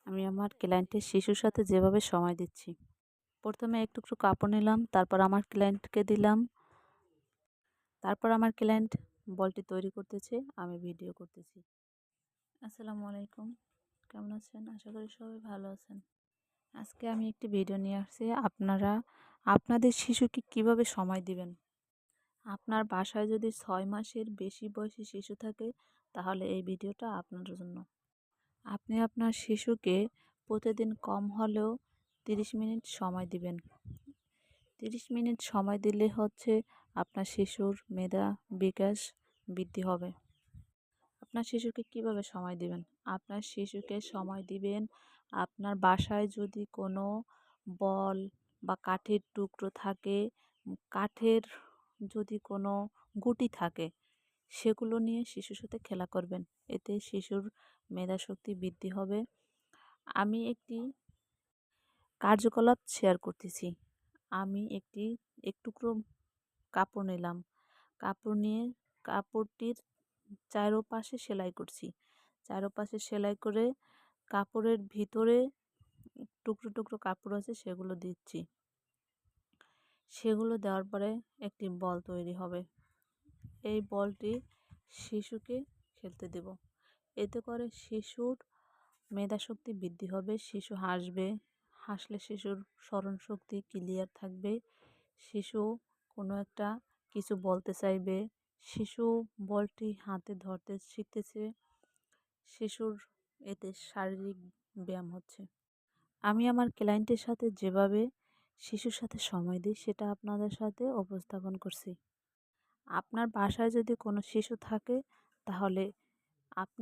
আমি আমার ক্লায়েন্টের শিশুর সাথে যেভাবে সময় দিচ্ছি। প্রথমে একটু কাপড় নিলাম, তারপর আমার ক্লায়েন্টকে দিলাম। তারপর আমার ক্লায়েন্ট বলটি তৈরি করতেছে, আমি ভিডিও করতেছি। আসসালামু আলাইকুম, কেমন আছেন? আশা করি সবাই ভালো আছেন। আজকে আমি একটি ভিডিও নিয়ে আসছি, আপনারা আপনাদের শিশুকে কিভাবে সময় দিবেন। আপনার বাসায় যদি 6 মাসের বেশি বয়সী শিশু থাকে, তাহলে এই ভিডিওটা আপনার জন্য। আপনি আপনার শিশুকে প্রতিদিন কম হলেও 30 মিনিট সময় দিবেন। 30 মিনিট সময় দিলে আপনার শিশুর মেধা বিকাশ বৃদ্ধি হবে। আপনার শিশুকে কিভাবে সময় দিবেন? আপনার শিশুকে সময় দিবেন, আপনার বাসায় যদি কোনো বল বা কাঠের টুকরো থাকে, কাঠের যদি কোনো গুটি থাকে, সেগুলো নিয়ে শিশুর সাথে খেলা করবেন। এতে শিশুর মেধাশক্তি বৃদ্ধি হবে। আমি একটি কার্যকলাপ শেয়ার করতেছি। আমি এক টুকরো কাপড় নিলাম। কাপড় নিয়ে কাপড়টির চারোপাশে সেলাই করছি। চারোপাশে সেলাই করে কাপড়ের ভিতরে টুকরো টুকরো কাপড় আছে সেগুলো দিচ্ছি। সেগুলো দেওয়ার পরে একটি বল তৈরি হবে। এই বলটি শিশুকে খেলতে দেব। এতে করে শিশুর মেধাশক্তি বৃদ্ধি হবে। শিশু হাসবে, হাসলে শিশুর স্মরণশক্তি ক্লিয়ার থাকবে। শিশু কোনো একটা কিছু বলতে চাইবে। শিশু বলটি হাতে ধরতে শিখতেছে। শিশুর এতে শারীরিক ব্যায়াম হচ্ছে। আমি আমার ক্লায়েন্টের সাথে যেভাবে শিশুর সাথে সময় দিই, সেটা আপনাদের সাথে উপস্থাপন করছি। আপনার বাসায় যদি কোনো শিশু থাকে, তাহলে আপনি